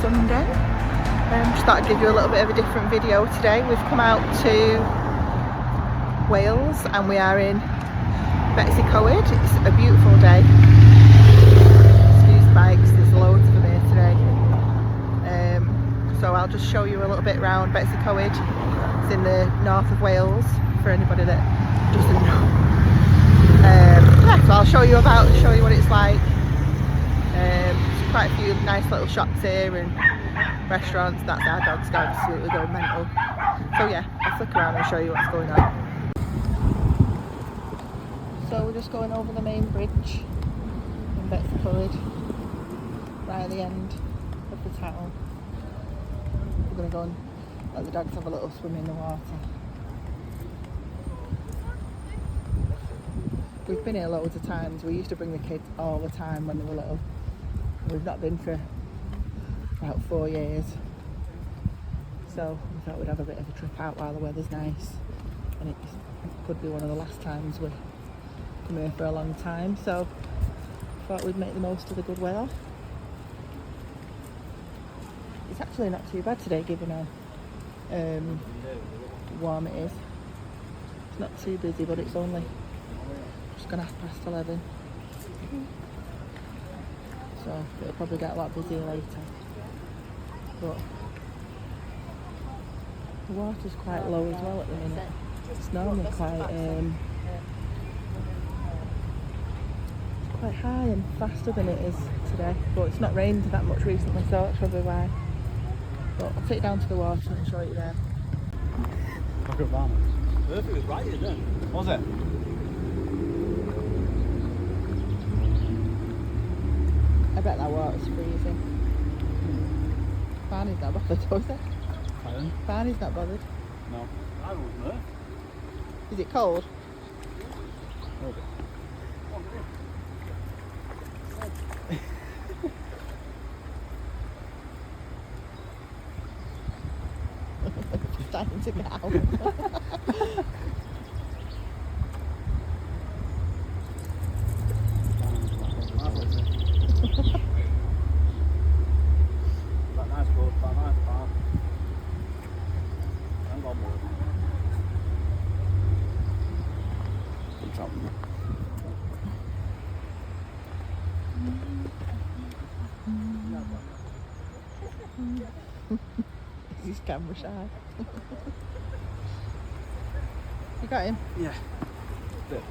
Sunday. Just thought I'd give you a little bit of a different video today. We've come out to Wales and we are in Betsy Coed. It's a beautiful day. Excuse the bikes, there's loads of them here today. So I'll just show you a little bit around Betsy Coed. It's in the north of Wales for anybody that doesn't know. Yeah, so I'll show you what it's like. There's quite a few nice little shops here and restaurants. That's our dogs go absolutely going mental. So yeah, I'll flick around and show you what's going on. So we're just going over the main bridge in Betsy Coed, right at the end of the town. We're going to go and let the dogs have a little swim in the water. We've been here loads of times. We used to bring the kids all the time when they were little. We've not been for about 4 years. So we thought we'd have a bit of a trip out while the weather's nice. And it could be one of the last times we come here for a long time. So thought we'd make the most of the good weather. It's actually not too bad today given how warm it is. It's not too busy, but it's only just gone 11:30. So it'll probably get a lot busier later. But the water's quite low as well at the minute. It's normally quite high and faster than it is today. But it's not rained that much recently, so that's probably why. But I'll take you down to the water and show you there. Look at that. It was right, isn't it? Was it? I bet that water's freezing. Barney's not bothered, was it? Pardon? Barney's not bothered. No. I wasn't there. Is it cold? No, but... It's starting to get out. He's camera shy. You got him? Yeah. Bit.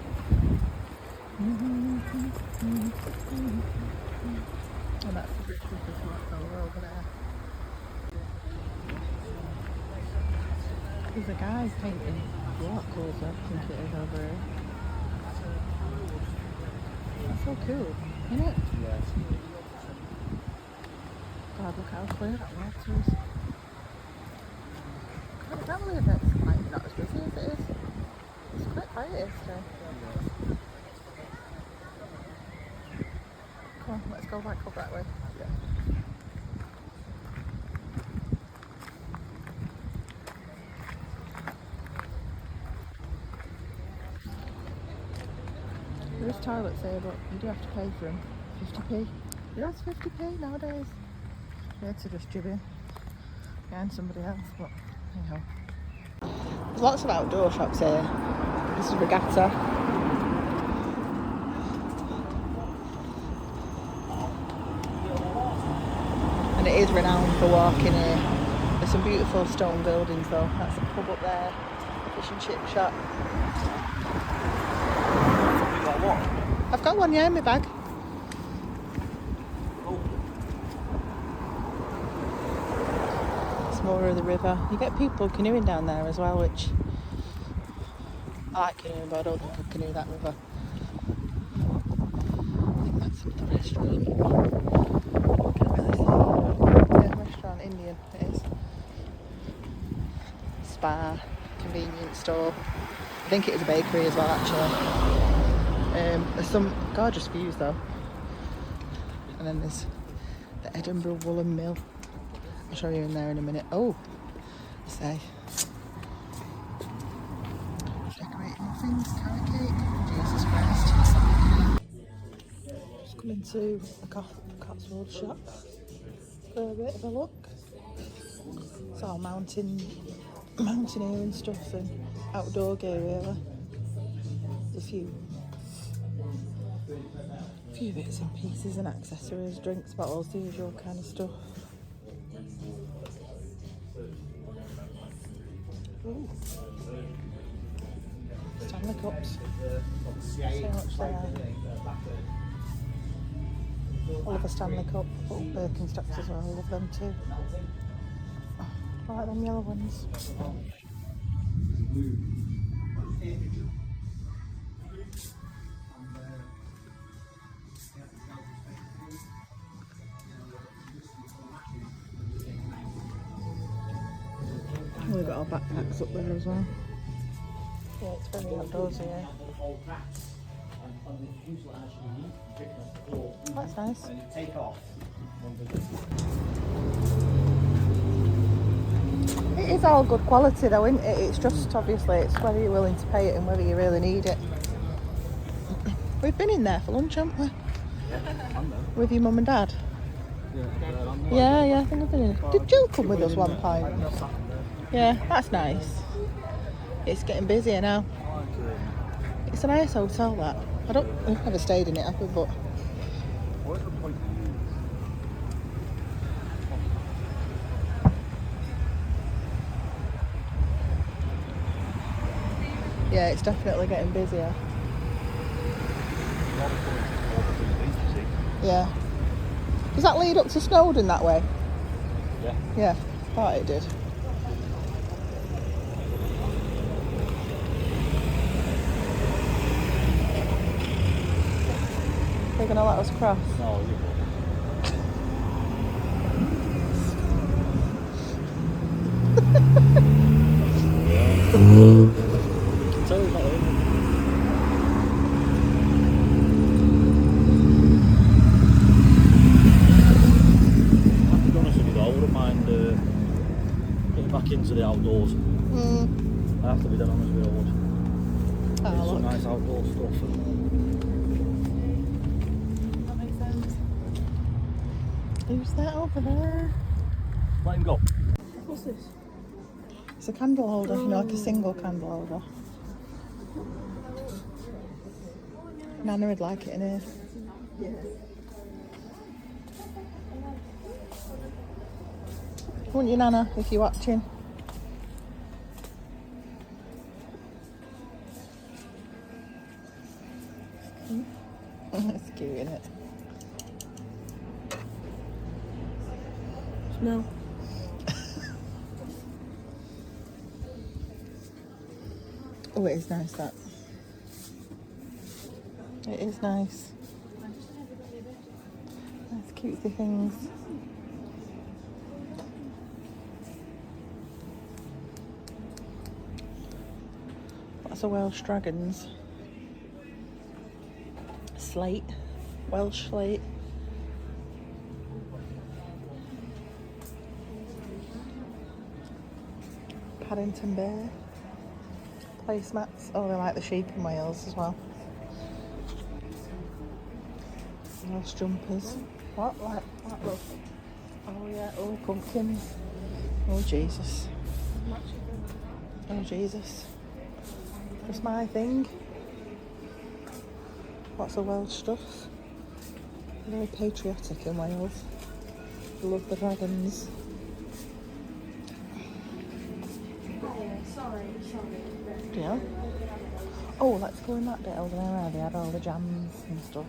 Oh, that's the bridge with the over there. There's a guy painting block also, I think it is over here. That's so cool, isn't it? Yes. God, look how clear that water is. God, I can't believe it's like not as busy as it is. It's quite quiet here today. Come on, let's go back up that way. Yeah. There is toilets here, but you do have to pay for them. 50p. Yeah, it's 50p nowadays. Yeah, to just jib in behind somebody else, but anyhow. There's lots of outdoor shops here. This is Regatta. And it is renowned for walking here. There's some beautiful stone buildings though. That's a pub up there, fish and chip shop. You got what? I've got one, yeah, in my bag. It's more of the river. You get people canoeing down there as well, which I like canoeing, but I don't think I canoe that river. I think that's another restaurant. Can't really see. Yeah, restaurant, Indian it is. Spa, convenience store. I think it is a bakery as well, actually. There's some gorgeous views though. And then there's the Edinburgh Woolen Mill. I'll show you in there in a minute. Oh, say. Decorating muffins, carrot cake. Jesus Christ. Just come into a Cotswold shop. for a bit of a look. It's all mountaineer and stuff and outdoor gear really. There's a few bits and pieces and accessories, drinks, bottles, the usual kind of stuff. Ooh. Stanley cups. See how much they are. I love a Stanley cup. Oh, Birkenstocks as well, I love them too. I like them yellow ones. We've got our backpacks up there as well. Yeah, it's very outdoorsy here. That's nice. It is all good quality though, isn't it? It's just obviously it's whether you're willing to pay it and whether you really need it. We've been in there for lunch, haven't we? Yeah, with your mum and dad? Yeah, I think I've been in. Did Jill come with us one point? Yeah, that's nice. It's getting busier now. It's a nice hotel that. We've never stayed in it, have we? But What's the point? yeah, it's definitely getting busier. Yeah. Does that lead up to Snowdon that way? Yeah. Yeah, thought it did. They're gonna let us cross. No, you won't. Tell you not in. I have to be honest with you though, I wouldn't mind getting back into the outdoors. I have to be dead honest with you, I would. Oh, Some look. nice outdoor stuff. That makes sense. Who's that over there? Let him go. What's this? It's a candle holder, you know, like a single candle holder. Nana would like it in here. Yeah. Wouldn't you, Nana, if you're watching? That's cute, isn't it? Smell. Oh, it is nice, that. It is nice. Nice cutesy things. Lots of Welsh dragons. Slate. Welsh slate. Paddington Bear. Placemats. Oh, they like the sheep in Wales as well. Welsh jumpers. What? Like, look. Oh yeah, oh, pumpkins. Oh Jesus. Oh Jesus. It's my thing. Lots of Welsh stuff. Very patriotic in Wales. Love the dragons. Sorry. Yeah. Oh, let's go in that bit over there where they had all the jams and stuff.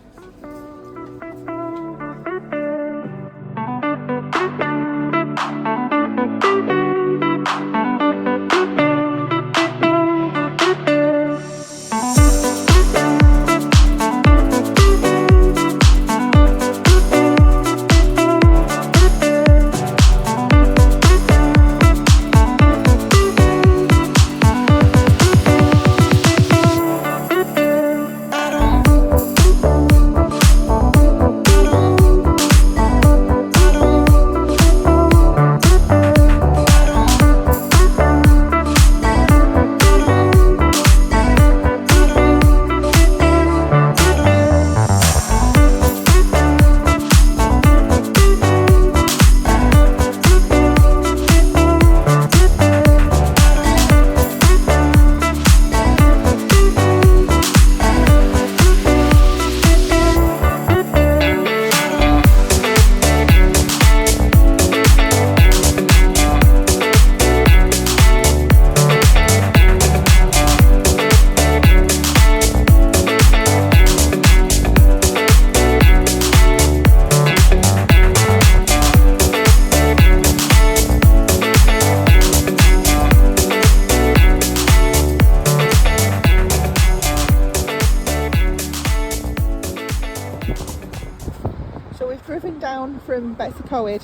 Betsy Coed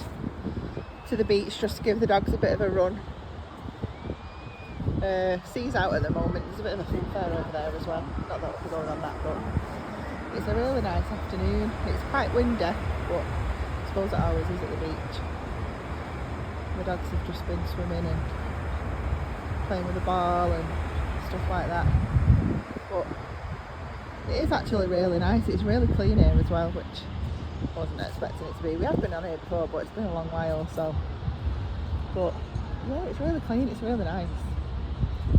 to the beach just to give the dogs a bit of a run. Sea's out at the moment. There's a bit of a food fair over there as well. Not that we're going on that, but it's a really nice afternoon. It's quite windy, but I suppose it always is at the beach. The dogs have just been swimming and playing with the ball and stuff like that. But it is actually really nice. It's really clean here as well, which I wasn't expecting it to be. We have been on here before, but it's been a long while, so. But yeah, it's really clean. It's really nice.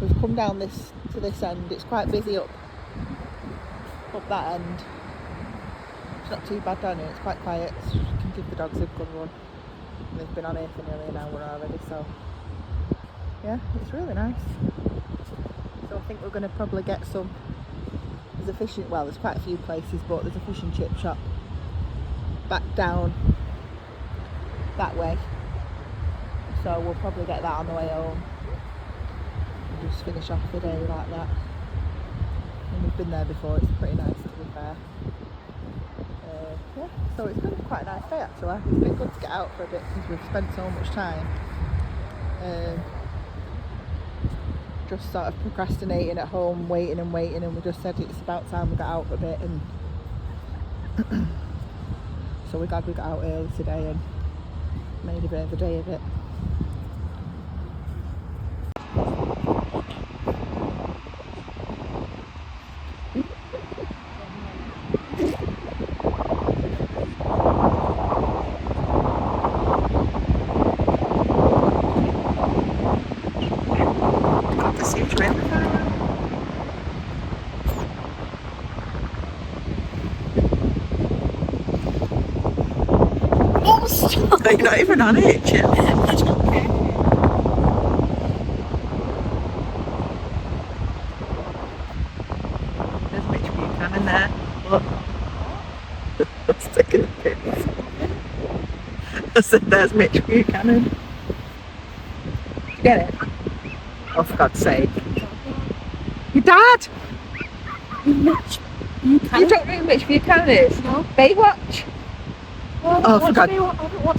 We've come down to this end. It's quite busy up that end. It's not too bad down here. It's quite quiet. You can give the dogs a good run. And they've been on here for nearly an hour already, so yeah, it's really nice. So I think we're going to probably get some. There's a fishing. Well, there's quite a few places, but there's a fish and chip shop back down that way. So we'll probably get that on the way home. Just finish off the day like that. And we've been there before, it's pretty nice to be fair. Yeah, so it's been quite a nice day actually. It's been good to get out for a bit because we've spent so much time just sort of procrastinating at home, waiting, and we just said it's about time we got out for a bit, and so we're glad we got out early today and made a bit of a day of it. You're not even on it, chill. There's Mitch Buchanan there. Look. That's taking a piss. I said there's Mitch Buchanan. Get it? Oh, for God's sake. Your dad? Mitch Buchanan? You don't know who Mitch Buchanan is? No. Baywatch? Oh, for God.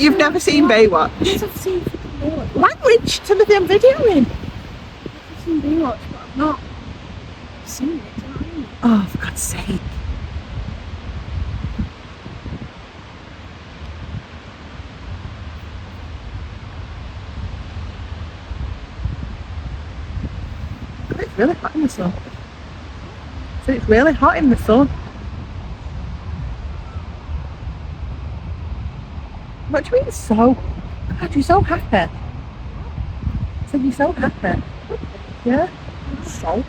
You've never seen Baywatch? Yes, I've seen Baywatch. Language, Timothy, I'm videoing. I've seen Baywatch, but I've not seen it. Do you know what I mean? Oh, for God's sake. God, it's really hot in the sun. So it's really hot in the sun. What do you mean so? God, you're so happy. I said you're so happy. Yeah? So?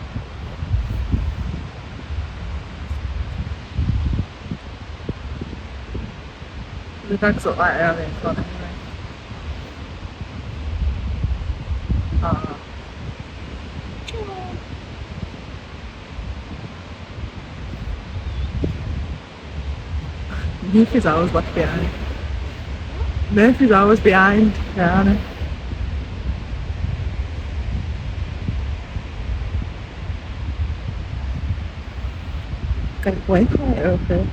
The dogs look like they're having fun anyway. Ah. Murphy's always left behind. Murphy's always behind, yeah, Anna. Got it way quite open.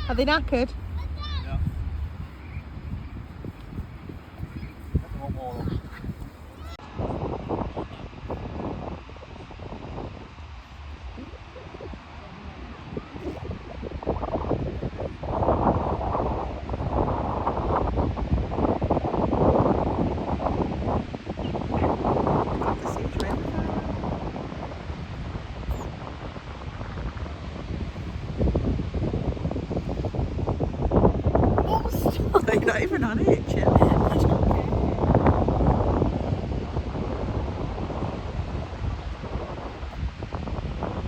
Are they knackered? Yeah. One more. You're not even on it, chill.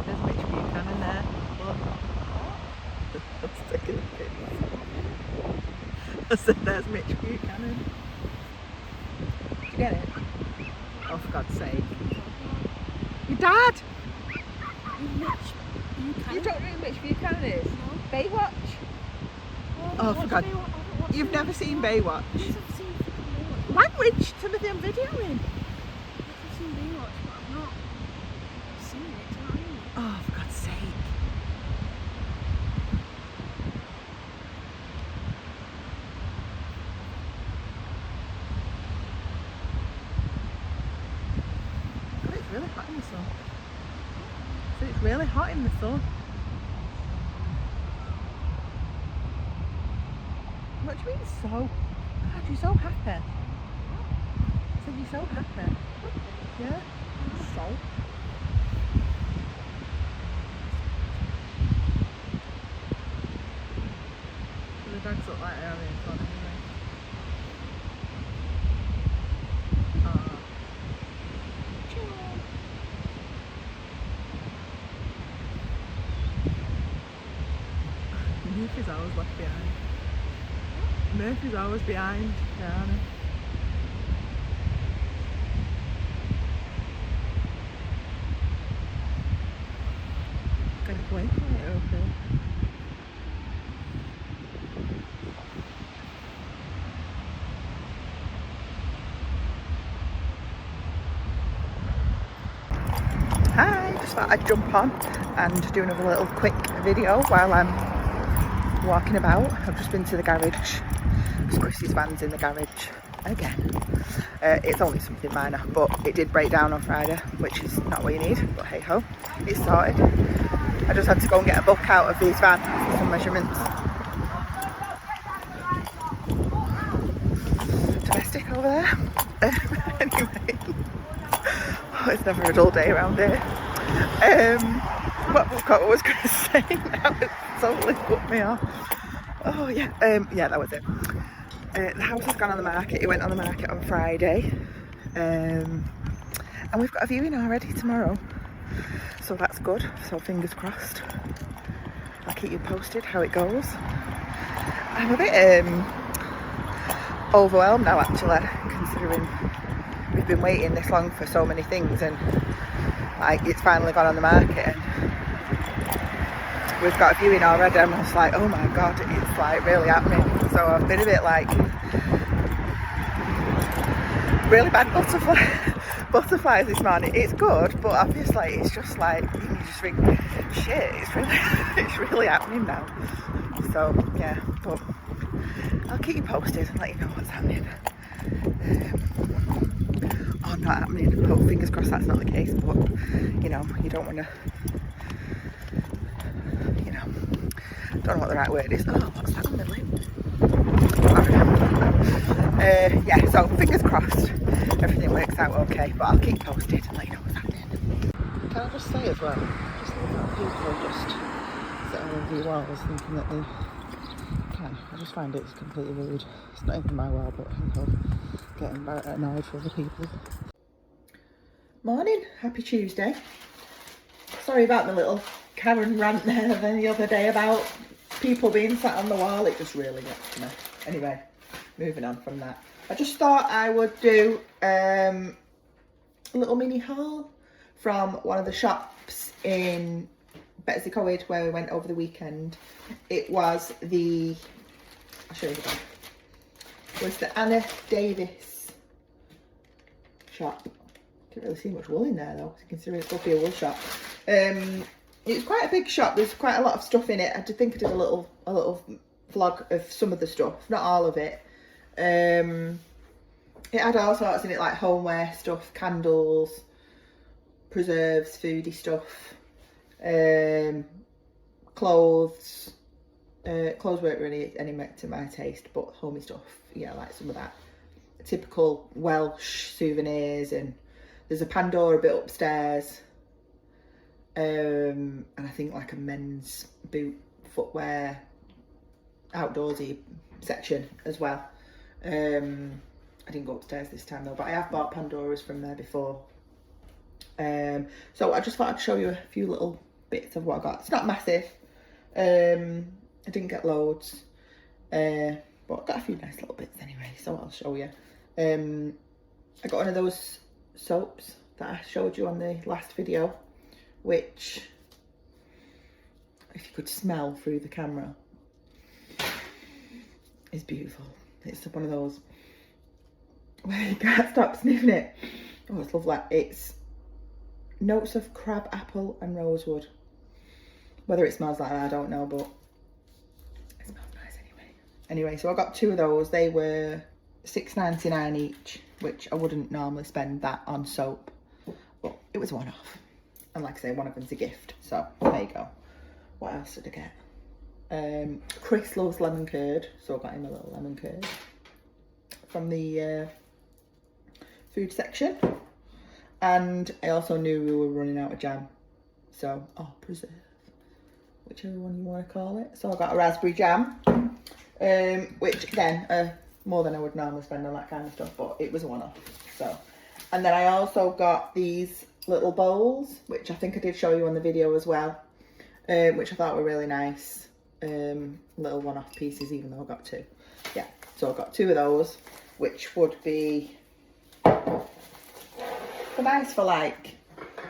There's Mitch Buchanan there. Look. That's taking a piss. I said there's Mitch Buchanan. get it? Oh, for God's sake. Your dad? You don't know which Buchanan is? No. Baywatch? Oh, for God. You've never seen Baywatch? Yes, I've seen Baywatch. Language, Timothy, I'm videoing. I've seen Baywatch, but I've not seen it. Do you know what I mean? Oh, for God's sake. God, it's really hot in the sun. So it's really hot in the sun. What do you mean so? God, you're so happy. I said you're so happy. Yeah? So? The dogs look like they're having fun anyway. Oh. Murphy's always left behind. Murphy's always behind, Diana. Got a blanket open. Hi, just thought I'd jump on and do another little quick video while I'm walking about. I've just been to the garage. Chrissy's van's in the garage again. It's only something minor, but it did break down on Friday, which is not what you need, but hey ho, it's sorted. I just had to go and get a book out of his van for some measurements. Domestic over there. Anyway, oh, it's never a dull day around here. What I was going to say now, it's totally put me off. Oh yeah, yeah, that was it. The house has gone on the market. It went on the market on Friday, and we've got a viewing already tomorrow, so that's good. So fingers crossed. I'll keep you posted how it goes. I'm a bit overwhelmed now, actually, considering we've been waiting this long for so many things, and like it's finally gone on the market, and we've got a viewing already. I'm just like, oh my God, it's like really happening. So I've been a bit like really bad butterflies this morning. It's good, but obviously it's just like you just think, shit, it's really happening now. So yeah, but I'll keep you posted and let you know what's happening. Or not happening. Oh, fingers crossed that's not the case, but you know, you don't want to, you know, don't know what the right word is. Oh, what's that on the lip? Yeah, so fingers crossed everything works out okay, but I'll keep posted and let you know what's happening. Can I just say as well, just look at people just sitting over your walls thinking that they can. I just find it's completely rude. It's not even my wall, but I'm getting annoyed for other people. Morning, happy Tuesday. Sorry about the little Karen rant there the other day about people being sat on the wall. It just really gets to me. Anyway, moving on from that. I just thought I would do a little mini haul from one of the shops in Betsy Coed where we went over the weekend. It was the, I'll show you the bag. It was the Anna Davis shop. Can't really see much wool in there though, considering it's supposed to be a wool shop. It's quite a big shop. There's quite a lot of stuff in it. I think I did a little vlog of some of the stuff, not all of it. It had all sorts in it, like homeware stuff, candles, preserves, foodie stuff, clothes. Clothes weren't really any to my taste, but homey stuff, yeah, like some of that typical Welsh souvenirs. And there's a Pandora bit upstairs, and I think like a men's boot, footwear, outdoorsy section as well. I didn't go upstairs this time though, but I have bought Pandoras from there before. So I just thought I'd show you a few little bits of what I got. It's not massive. I didn't get loads, but I got a few nice little bits anyway, so I'll show you. I got one of those soaps that I showed you on the last video, which, if you could smell through the camera, is beautiful. It's one of those where you can't stop sniffing it. Oh, it's lovely. It's notes of crab apple and rosewood. Whether it smells like that, I don't know, but it smells nice anyway. Anyway, so I got 2 of those. They were $6.99 each, which I wouldn't normally spend that on soap, but it was a one-off. And like I say, one of them's a gift, so there you go. What else did I get? Chris loves lemon curd, so I got him a little lemon curd from the food section. And I also knew we were running out of jam, so preserve, whichever one you want to call it. So I got a raspberry jam, which again, more than I would normally spend on that kind of stuff, but it was a one-off. So, and then I also got these little bowls, which I think I did show you on the video as well, which I thought were really nice. Little one-off pieces, even though I got 2. Yeah, so I got 2 of those, which would be nice for like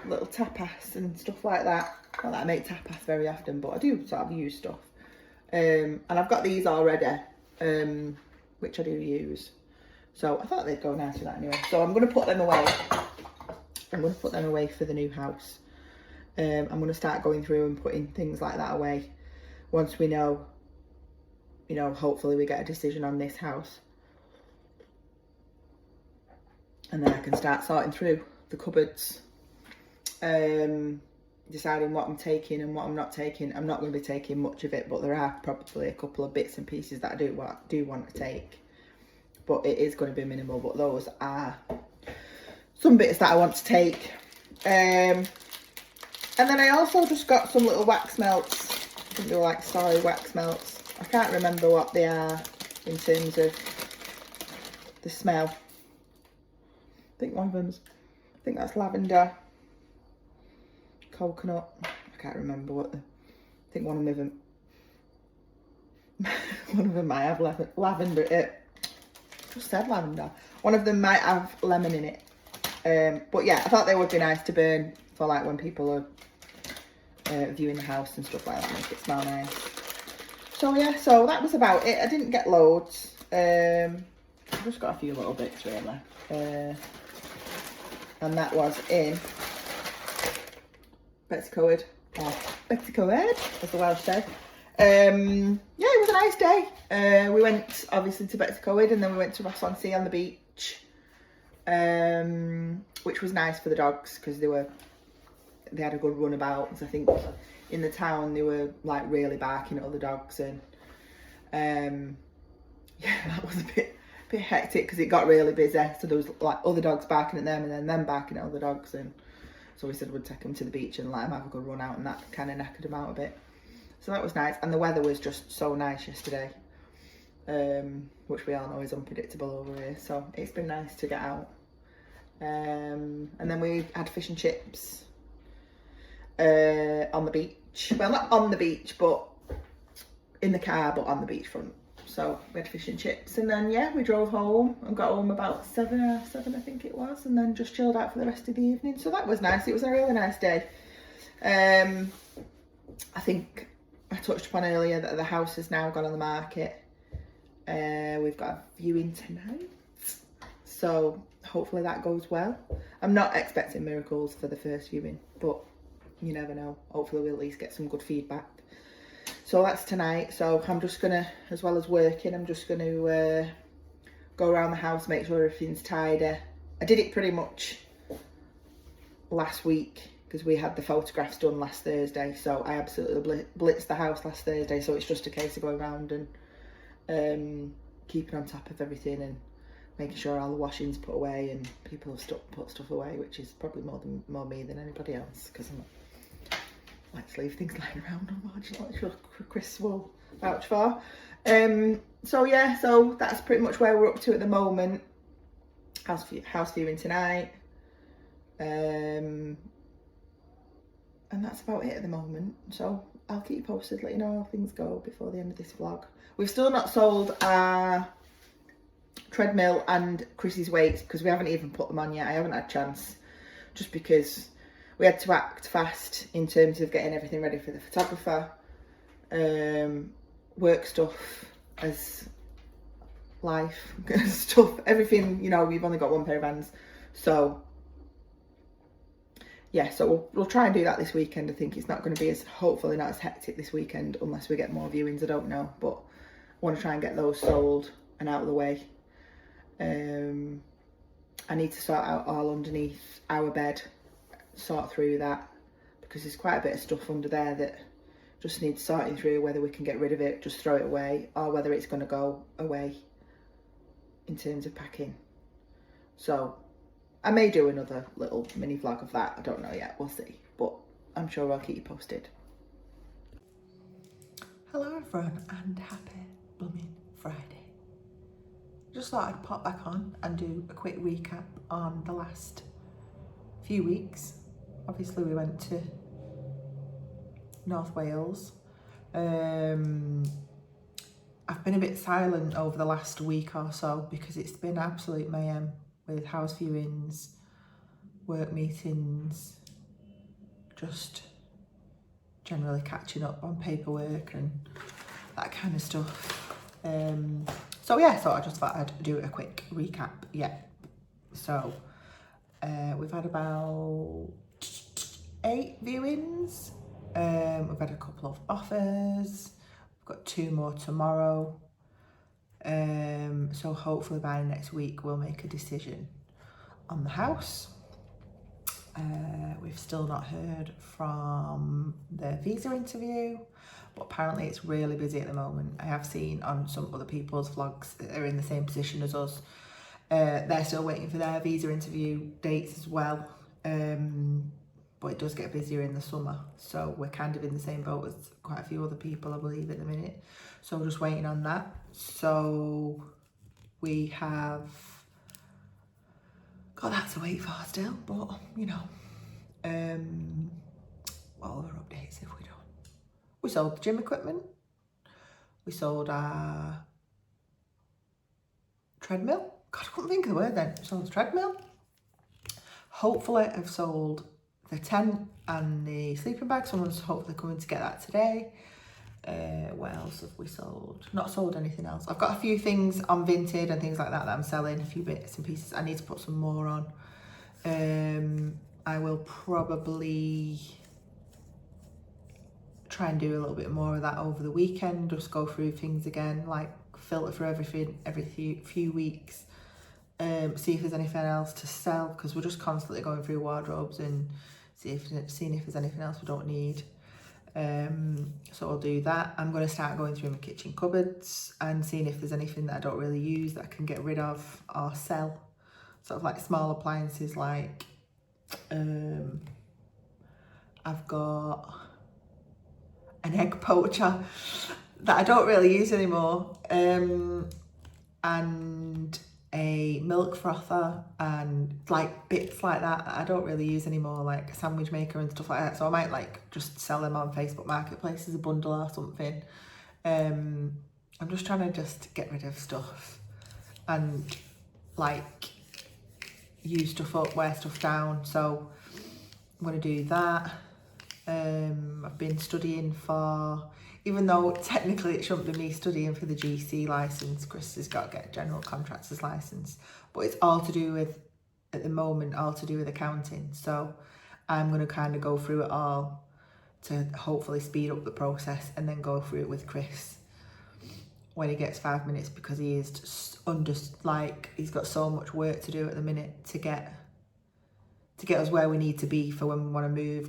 little tapas and stuff like that. Not that I make tapas very often, but I do sort of use stuff. And I've got these already, which I do use. So I thought they'd go nice with that anyway. So I'm going to put them away. I'm going to put them away for the new house. I'm going to start going through and putting things like that away once we know, you know, hopefully we get a decision on this house. And then I can start sorting through the cupboards, deciding what I'm taking and what I'm not taking. I'm not going to be taking much of it, but there are probably a couple of bits and pieces that I do want to take. But it is going to be minimal, but those are some bits that I want to take. And then I also just got some little wax melts. I think they were like soy wax melts. I can't remember what they are in terms of the smell. I think one of them's, I think that's lavender, coconut. I can't remember what I think one of them, one of them might have lavender. I just said lavender. One of them might have lemon in it. But yeah, I thought they would be nice to burn for like when people are viewing the house and stuff like that, make it smell nice. So yeah, so that was about it. I didn't get loads. I just got a few little bits really. And that was in Betsy Coed, as the Welsh said. Yeah, it was a nice day. We went obviously to Betsy Coed and then we went to Ross-on-Sea on the beach, which was nice for the dogs because they had a good run about. I think in the town they were like really barking at other dogs, and yeah, that was a bit hectic because it got really busy. So there was like other dogs barking at them and then them barking at other dogs, and so we said we'd take them to the beach and let them have a good run out, and that kind of knackered them out a bit. So that was nice, and the weather was just so nice yesterday, which we all know is unpredictable over here. So it's been nice to get out. And then we had fish and chips on the beach. Well, not on the beach, but in the car, but on the beachfront. So we had fish and chips, and then yeah, we drove home and got home about 7 I think it was, and then just chilled out for the rest of the evening. So that was nice. It was a really nice day. I think I touched upon earlier that the house has now gone on the market. We've got a viewing tonight, so hopefully that goes well. I'm not expecting miracles for the first viewing, but you never know. Hopefully we'll at least get some good feedback. So that's tonight. So I'm just gonna, as well as working, I'm just gonna go around the house, make sure everything's tidy. I did it pretty much last week because we had the photographs done last Thursday, so I absolutely blitzed the house last Thursday. So it's just a case of going around and keeping on top of everything and making sure all the washing's put away and people have put stuff away, which is probably more me than anybody else, because I like to leave things lying around on large, like sure Chris will vouch for. So yeah, so that's pretty much where we're up to at the moment. House viewing tonight. And that's about it at the moment. So I'll keep you posted, let you know how things go before the end of this vlog. We've still not sold our treadmill and Chrissy's weights, because we haven't even put them on yet. I haven't had a chance, just because we had to act fast in terms of getting everything ready for the photographer. Work stuff as life stuff, everything, you know, we've only got one pair of hands. So yeah, so we'll try and do that this weekend. I think it's not going to be as, hopefully not as hectic this weekend, unless we get more viewings, I don't know. But I want to try and get those sold and out of the way. I need to sort out all underneath our bed, sort through that, because there's quite a bit of stuff under there that just needs sorting through, whether we can get rid of it, just throw it away, or whether it's going to go away in terms of packing. So I may do another little mini vlog of that. I don't know yet, we'll see, but I'm sure I'll keep you posted. Hello everyone, and happy blooming Friday. Just thought I'd pop back on and do a quick recap on the last few weeks. Obviously we went to North Wales. I've been a bit silent over the last week or so because it's been absolute mayhem with house viewings, work meetings, just generally catching up on paperwork and that kind of stuff. So yeah, so I just thought I'd do a quick recap. Yeah, so we've had about 8 viewings. We've had a couple of offers. We've got 2 more tomorrow. So hopefully by next week we'll make a decision on the house. We've still not heard from the visa interview, but apparently it's really busy at the moment. I have seen on some other people's vlogs that they're in the same position as us. They're still waiting for their visa interview dates as well. But it does get busier in the summer, so we're kind of in the same boat as quite a few other people, I believe, at the minute. So we're just waiting on that. So we have got that to wait for still, but you know, what other updates have we done? We sold the gym equipment. We sold our treadmill. God, I couldn't think of the word then. We sold the treadmill. Hopefully I've sold the tent and the sleeping bag. Someone's hopefully coming to get that today. What else have we sold? Not sold anything else. I've got a few things on Vinted and things like that that I'm selling, a few bits and pieces. I need to put some more on. I will probably try and do a little bit more of that over the weekend, just go through things again, like filter through everything every few weeks. See if there's anything else to sell, because we're just constantly going through wardrobes and seeing if there's anything else we don't need. So I'll do that. I'm going to start going through my kitchen cupboards and seeing if there's anything that I don't really use that I can get rid of or sell. Sort of like small appliances, like I've got an egg poacher that I don't really use anymore, and a milk frother and like bits like that I don't really use anymore, like a sandwich maker and stuff like that. So I might like just sell them on Facebook Marketplace as a bundle or something. I'm just trying to just get rid of stuff and like use stuff up, wear stuff down. So I'm going to do that. I've been studying for, even though technically it shouldn't be me studying for the GC licence, Chris has got to get a general contractor's licence, but it's all to do with, at the moment, all to do with accounting. So I'm going to kind of go through it all to hopefully speed up the process and then go through it with Chris when he gets 5 minutes, because he is just he's got so much work to do at the minute to get us where we need to be for when we want to move.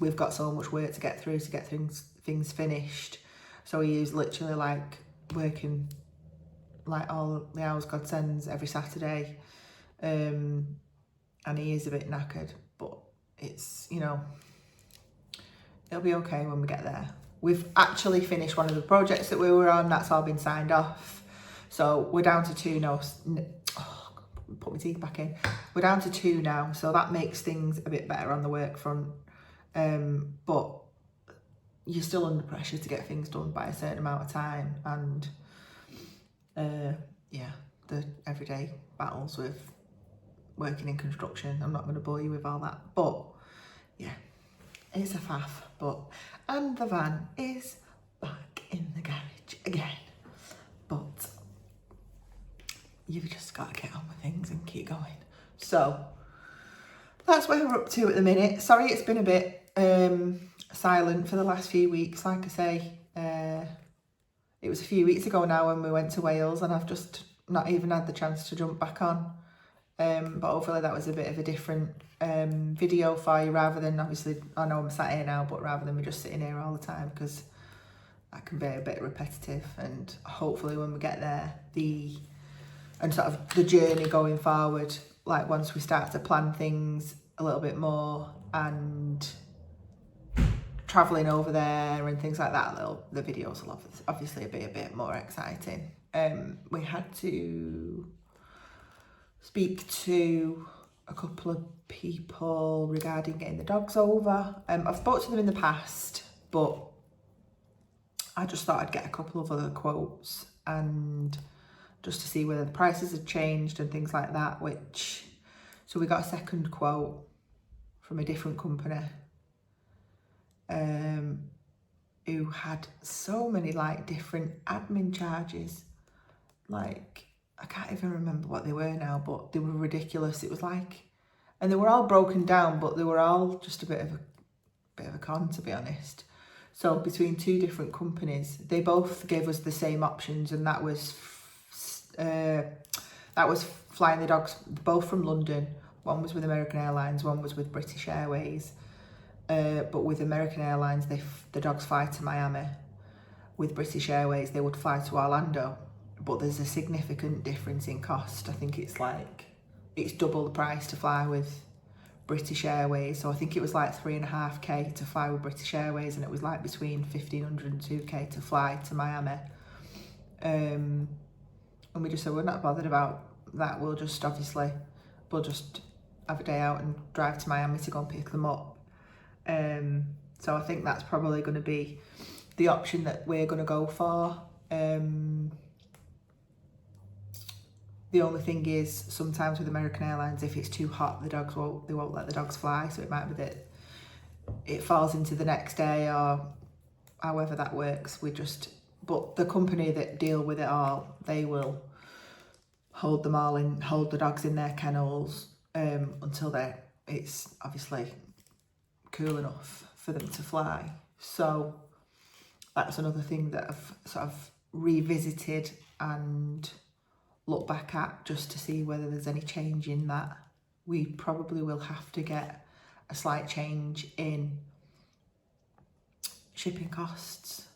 We've got so much work to get through to get things finished. So he is literally like working like all the hours God sends every Saturday, and he is a bit knackered, but it's, you know, it'll be okay when we get there. We've actually finished one of the projects that we were on. That's all been signed off, so we're down to 2 now. Put my teeth back in. We're down to 2 now, so that makes things a bit better on the work front, but you're still under pressure to get things done by a certain amount of time, and yeah, the everyday battles with working in construction. I'm not going to bore you with all that, but yeah, it's a faff. And the van is back in the garage again, but you've just got to get on with things and keep going. So that's where we're up to at the minute. Sorry it's been a bit silent for the last few weeks. Like I say, it was a few weeks ago now when we went to Wales, and I've just not even had the chance to jump back on. But hopefully that was a bit of a different video for you, rather than, obviously, I know I'm sat here now, but rather than me just sitting here all the time, because that can be a bit repetitive. And hopefully when we get there, and sort of the journey going forward, like once we start to plan things a little bit more and travelling over there and things like that, the videos will obviously be a bit more exciting. We had to speak to a couple of people regarding getting the dogs over. I've spoken to them in the past, but I just thought I'd get a couple of other quotes and just to see whether the prices had changed and things like that, so we got a second quote from a different company who had so many like different admin charges. Like, I can't even remember what they were now, but they were ridiculous. It was like, and they were all broken down, but they were all just a bit of a con, to be honest. So between two different companies, they both gave us the same options, and that was flying the dogs both from London. One was with American Airlines, one was with British Airways. But with American Airlines, the dogs fly to Miami. With British Airways, they would fly to Orlando. But there's a significant difference in cost. I think it's double the price to fly with British Airways. So I think it was like $3,500 to fly with British Airways, and it was like between $1,500 and $2,000 to fly to Miami. And we just said, we're not bothered about that. We'll just have a day out and drive to Miami to go and pick them up. So I think that's probably going to be the option that we're going to go for. The only thing is, sometimes with American Airlines, if it's too hot, they won't let the dogs fly. So it might be that it falls into the next day, or however that works. But the company that deal with it all, they will hold the dogs in their kennels until it's obviously cool enough for them to fly. So that's another thing that I've sort of revisited and look back at, just to see whether there's any change in that. We probably will have to get a slight change in shipping costs,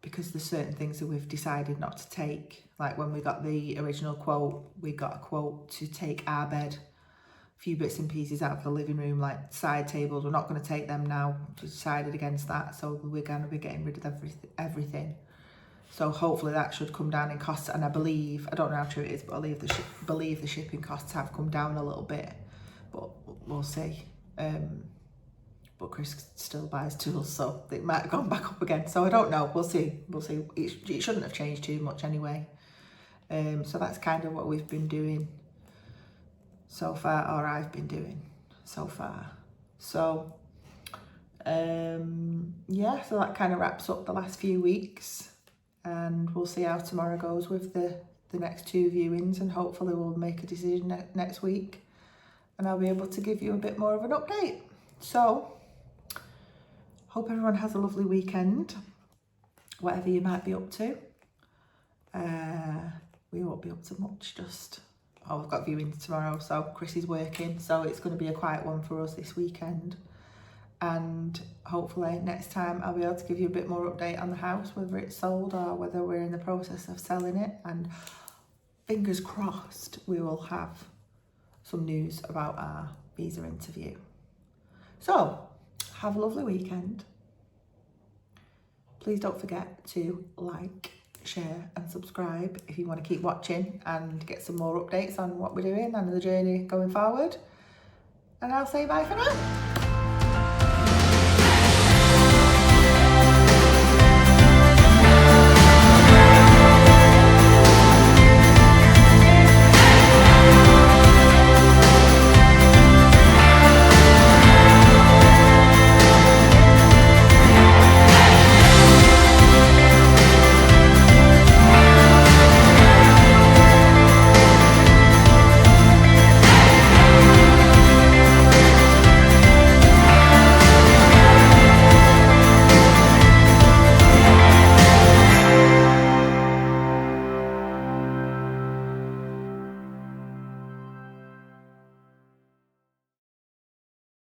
because there's certain things that we've decided not to take. Like when we got the original quote, we got a quote to take our bed, a few bits and pieces out of the living room, like side tables. We're not going to take them now. We decided against that, so we're going to be getting rid of everything. So hopefully that should come down in costs, and I don't know how true it is, but I believe the shipping costs have come down a little bit, but we'll see. But Chris still buys tools, so it might have gone back up again. So I don't know. We'll see. It shouldn't have changed too much anyway. So that's kind of what we've been doing so far, or I've been doing so far. So yeah, so that kind of wraps up the last few weeks. And we'll see how tomorrow goes with the next two viewings, and hopefully we'll make a decision next week, and I'll be able to give you a bit more of an update. So hope everyone has a lovely weekend, whatever you might be up to. We won't be up to much, we've got viewings tomorrow, so Chris is working, so it's going to be a quiet one for us this weekend. And hopefully next time I'll be able to give you a bit more update on the house, whether it's sold or whether we're in the process of selling it. And fingers crossed, we will have some news about our visa interview. So have a lovely weekend. Please don't forget to like, share and subscribe if you want to keep watching and get some more updates on what we're doing and the journey going forward. And I'll say bye for now.